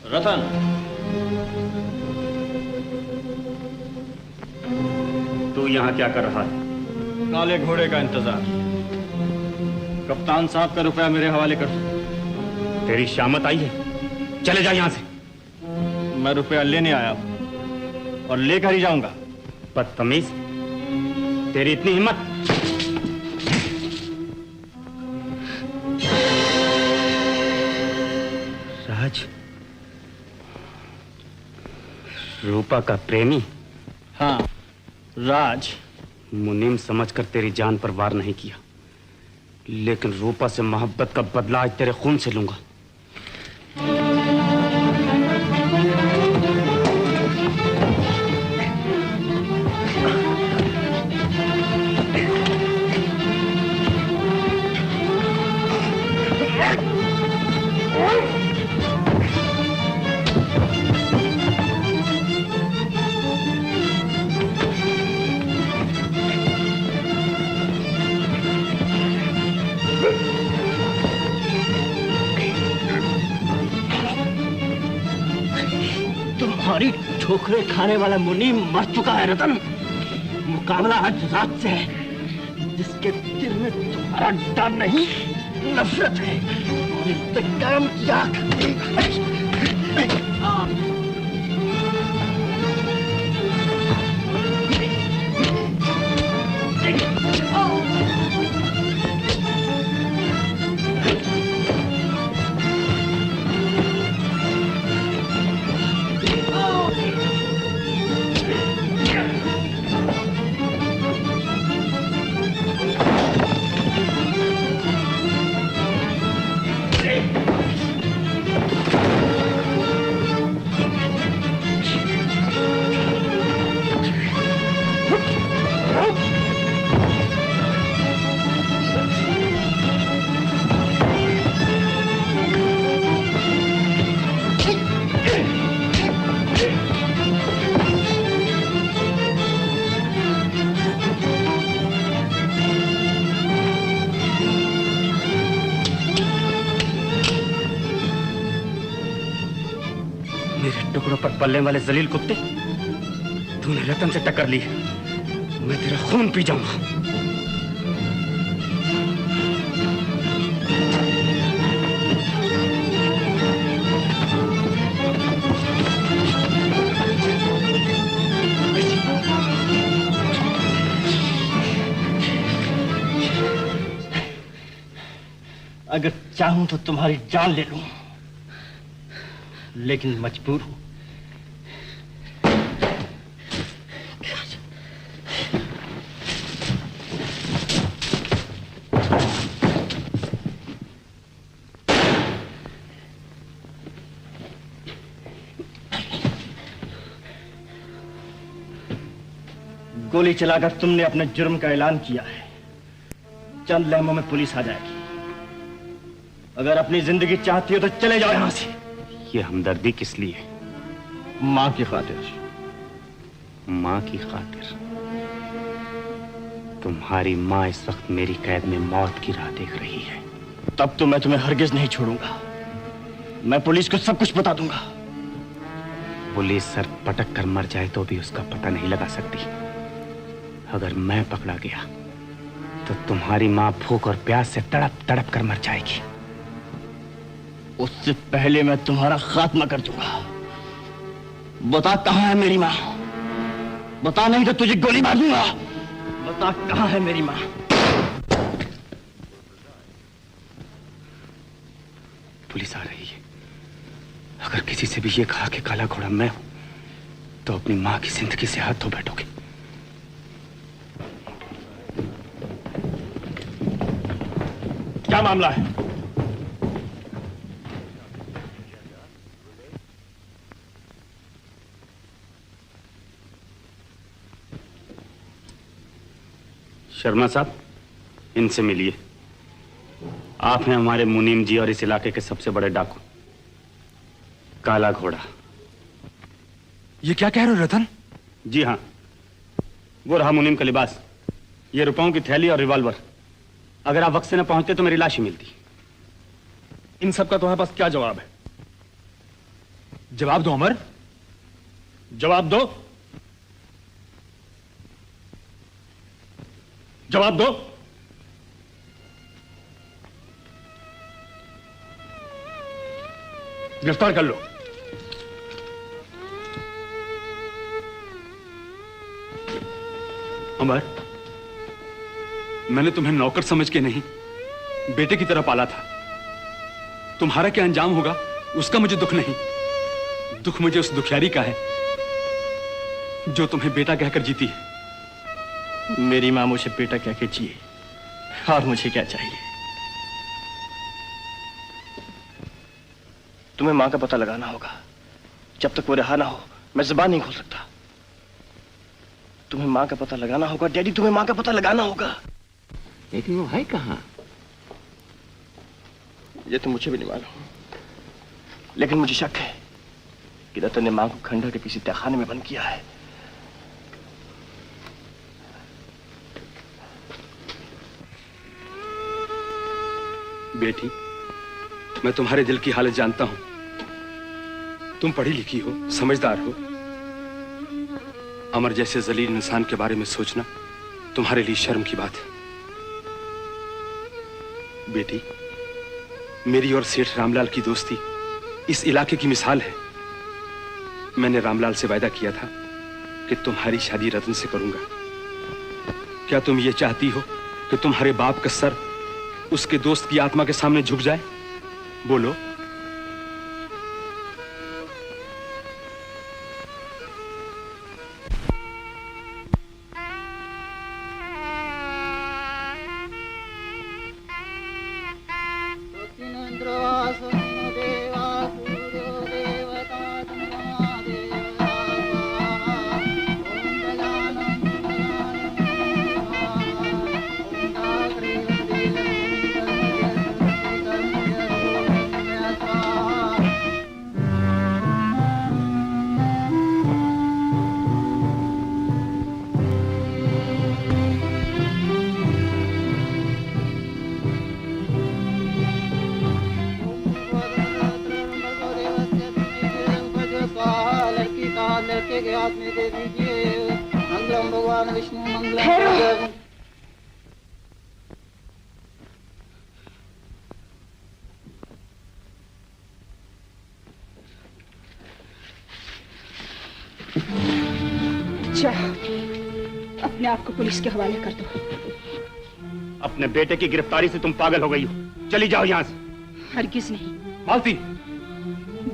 रतन, तू यहाँ क्या कर रहा है? काले घोड़े का इंतजार। कप्तान साहब का रुपया मेरे हवाले कर दो। तेरी शामत आई है, चले जा यहाँ से। मैं रुपया लेने आया हूं और लेकर ही जाऊंगा। बदतमीज, तेरी इतनी हिम्मत! राज, रूपा का प्रेमी? हाँ, राज। मुनीम समझकर तेरी जान पर वार नहीं किया, लेकिन रूपा से मोहब्बत का बदला आज तेरे खून से लूंगा। तुम्हारी ठोकरें खाने वाला मुनीम मर चुका है रतन। मुकाबला आज रात से है, जिसके दिल में तुम्हारा डर नहीं, नफरत है और इंतकाम की आग। पलने वाले जलील कुत्ते, तूने रतन से टक्कर ली, मैं तेरा खून पी जाऊंगा। अगर चाहूं तो तुम्हारी जान ले लूं, लेकिन मजबूर हूं। गोली चलाकर तुमने अपने जुर्म का ऐलान किया है। चंद लम्हों में पुलिस आ जाएगी। अगर अपनी जिंदगी चाहती हो तो चले जाओ यहां से। ये हमदर्दी किस लिए? मां की खातिर। मां की खातिर? तुम्हारी मां इस वक्त मेरी कैद में मौत की राह देख रही है। तब तो मैं तुम्हें हरगिज नहीं छोड़ूंगा। मैं पुलिस को सब कुछ बता दूंगा। पुलिस सर पटक कर मर जाए तो भी उसका पता नहीं लगा सकती। अगर मैं पकड़ा गया तो तुम्हारी मां भूख और प्यास से तड़प तड़प कर मर जाएगी। उससे पहले मैं तुम्हारा खात्मा कर दूंगा। बता कहां है मेरी मां? बता, नहीं तो तुझे गोली मार दूंगा। बता कहां है मेरी मां? पुलिस आ रही है। अगर किसी से भी ये कहा कि काला घोड़ा मैं हूं तो अपनी मां की जिंदगी से हाथ धो बैठोगे। क्या मामला है? शर्मा साहब, इनसे मिलिए। आप हैं हमारे मुनीम जी और इस इलाके के सबसे बड़े डाकू, काला घोड़ा। ये क्या कह रहे हो रतन? जी हाँ, वो रहा मुनीम का लिबास, ये रुपयों की थैली और रिवॉल्वर। अगर आप वक्त से न पहुंचते तो मेरी लाश ही मिलती। इन सब का तुम्हारे पास क्या जवाब है? जवाब दो अमर। जवाब दो, जवाब दो। गिरफ्तार कर लो। अमर, मैंने तुम्हें नौकर समझ के नहीं, बेटे की तरह पाला था। तुम्हारा क्या अंजाम होगा उसका मुझे दुख नहीं, दुख मुझे उस दुखियारी का है जो तुम्हें बेटा कहकर जीती है। मेरी मां मुझे बेटा कह के जिए, और मुझे क्या चाहिए? तुम्हें मां का पता लगाना होगा। जब तक वो रहा ना हो, मैं जुबान नहीं खोल सकता। तुम्हें मां का पता लगाना होगा डैडी, तुम्हें मां का पता लगाना होगा। लेकिन वो है कहाँ? ये तो मुझे भी नहीं मालूम, लेकिन मुझे शक है कि रतन ने मां को खंडहर के किसी तहखाने में बंद किया है। बेटी, मैं तुम्हारे दिल की हालत जानता हूं। तुम पढ़ी लिखी हो, समझदार हो। अमर जैसे जलील इंसान के बारे में सोचना तुम्हारे लिए शर्म की बात है। बेटी, मेरी और सेठ रामलाल की दोस्ती इस इलाके की मिसाल है। मैंने रामलाल से वायदा किया था कि तुम्हारी शादी रतन से करूंगा। क्या तुम ये चाहती हो कि तुम्हारे बाप का सर उसके दोस्त की आत्मा के सामने झुक जाए? बोलो। अपने आप को पुलिस के हवाले कर दो। अपने बेटे की गिरफ्तारी से तुम पागल हो गई हो। चली जाओ यहां से। हरगिज नहीं। मालती,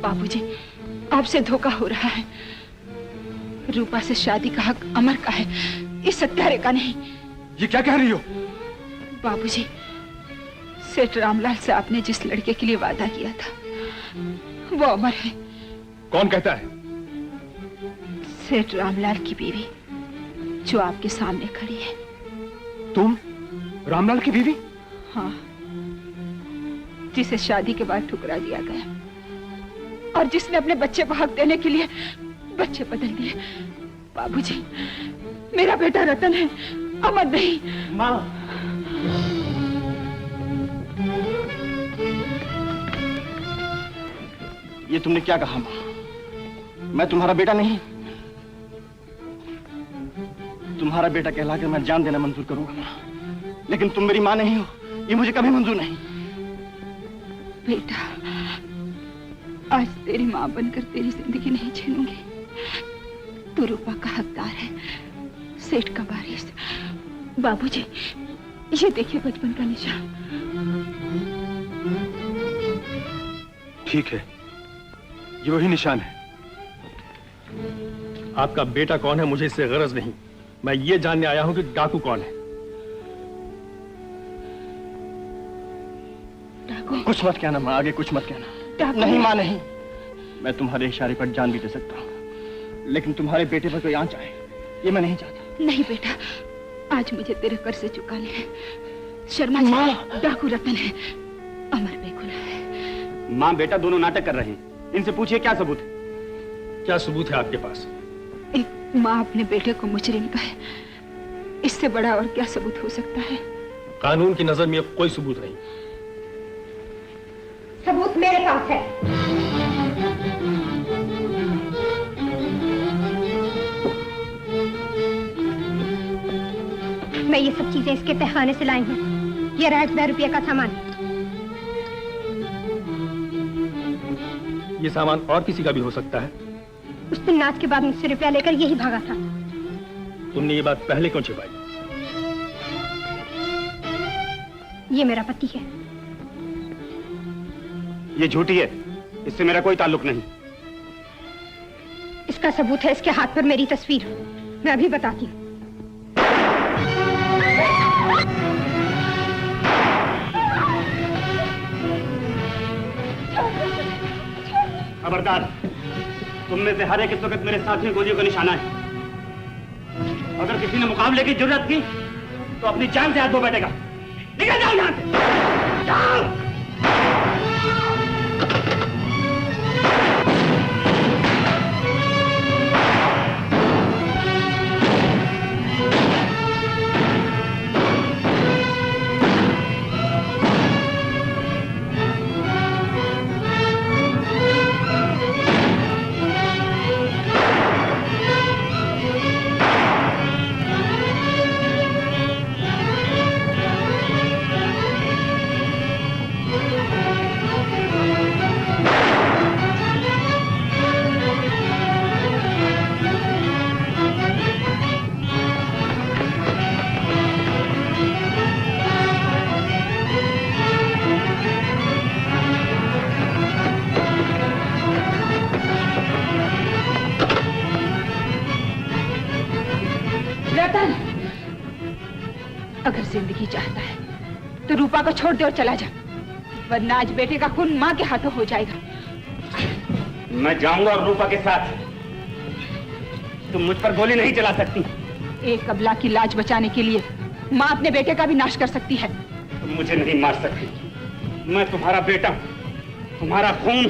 बाबूजी, आपसे धोखा हो रहा है। रूपा से शादी का हक अमर का है, इस हत्यारे का नहीं। ये क्या कह रही हो? बाबूजी, सेठ रामलाल से आपने जिस लड़के के लिए वादा किया था वो अमर है। कौन कहता है? सेठ रामलाल की बीवी जो आपके सामने खड़ी है। तुम रामलाल की बीवी? हाँ, जिसे शादी के बाद ठुकरा दिया गया और जिसने अपने बच्चे को हक देने के लिए बच्चे बदल दिए। बाबूजी, मेरा बेटा रतन है, अमर नहीं। माँ, ये तुमने क्या कहा माँ? मैं तुम्हारा बेटा नहीं। तुम्हारा बेटा कहलाकर मैं जान देना मंजूर करूंगा माँ, लेकिन तुम मेरी माँ नहीं हो, ये मुझे कभी मंजूर नहीं। बेटा, आज तेरी माँ बनकर तेरी जिंदगी नहीं छीनूंगी। तू रूपा का हकदार है, सेठ का वारिस। बाबूजी, ये देखिए बचपन का निशान। ठीक है, ये वही निशान है। आपका बेटा कौन है मुझे इससे गरज नहीं। मैं ये जानने आया हूं कि डाकू कौन है। डाकू? कुछ मत कहना माँ, आगे कुछ मत कहना। नहीं माँ, नहीं। मैं तुम्हारे इशारे पर जान भी दे सकता हूँ, लेकिन तुम्हारे बेटे पर कोई आंच आए ये मैं नहीं चाहता। नहीं बेटा, आज मुझे तेरे कर्ज चुकाने हैं। शर्मा जी, डाकू रतन है, अमर बेगुनाह है। माँ बेटा दोनों नाटक कर रहे हैं, इनसे पूछिए क्या सबूत है। क्या सबूत है आपके पास? एक माँ अपने बेटे को मुजरिम कहे, इससे बड़ा और क्या सबूत हो सकता है? कानून की नजर में अब कोई सबूत नहीं। सबूत मेरे पास है। मैं ये सब चीजें इसके तहखाने से लाई हूँ। ये रहा 1000 रुपये का सामान। ये सामान और किसी का भी हो सकता है। उस दिन नाच के बाद मुझसे रुपया लेकर यही भागा था। तुमने ये बात पहले क्यों छिपाई? ये मेरा पति है। ये झूठी है, इससे मेरा कोई ताल्लुक नहीं। इसका सबूत है इसके हाथ पर मेरी तस्वीर। मैं अभी बताती हूँ। खबरदार, तुम में से हर एक इस वक्त मेरे साथ में गोलियों का निशाना है। अगर किसी ने मुकाबले की जरूरत की तो अपनी जान से हाथ धो बैठेगा। निकल जाओ यहां से। जाओ। अगर जिंदगी चाहता है तो रूपा को छोड़ दे और चला जा, वरना आज बेटे का खून माँ के हाथों हो जाएगा। मैं जाऊंगा और रूपा के साथ। तुम मुझ पर गोली नहीं चला सकती। एक अबला की लाज बचाने के लिए माँ अपने बेटे का भी नाश कर सकती है। तुम मुझे नहीं मार सकती। मैं तुम्हारा बेटा, तुम्हारा खून।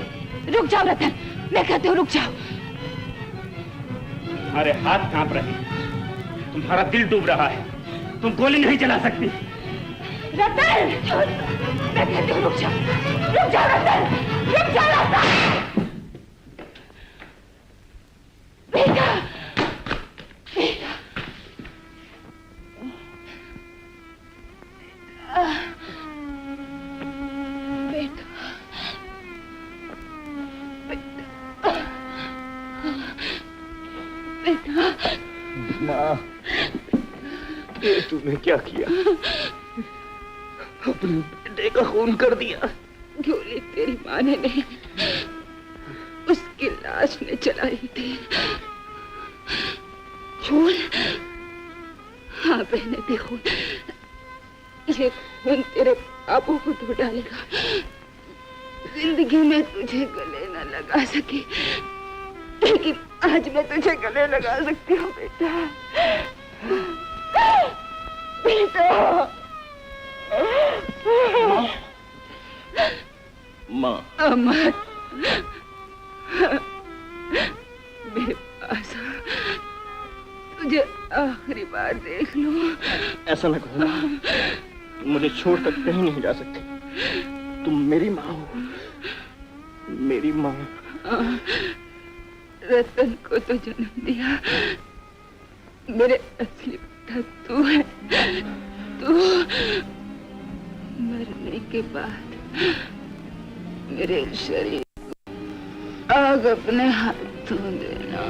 रुक जाओ रतन, मैं कहती हूँ रुक जाओ। तुम्हारे हाथ कांप रहे हैं, तुम्हारा दिल डूब रहा है, तुम गोली नहीं चला सकती। रतन, मैं कहती हूँ रुक जाओ रतन, रुक जाओ रतन। बेटा, बेटा, बेटा, बेटा, माँ, ये तूने क्या किया? अपने बेटे का खून कर दिया। गोली तेरी माँ ने नहीं, उसकी लाश ने चलाई थी। खून? हाँ बहने दे खून। ये खून तेरे बाबू को धो डालेगा। जिंदगी में तुझे गले न लगा सकी, लेकिन आज मैं तुझे गले लगा सकती हूँ बेटा। बेटा, माँ, अमर, मेरे पास आ, तुझे आखिरी बार देख लूं। ऐसा न कहो माँ, तुम मुझे छोड़कर कहीं नहीं जा सकती। तुम मेरी माँ हो, मेरी माँ। रतन को तो जन्म दिया, मेरे असली बेटा तू है। तू मरने के बाद मेरे शरीर को आग अपने हाथों देना।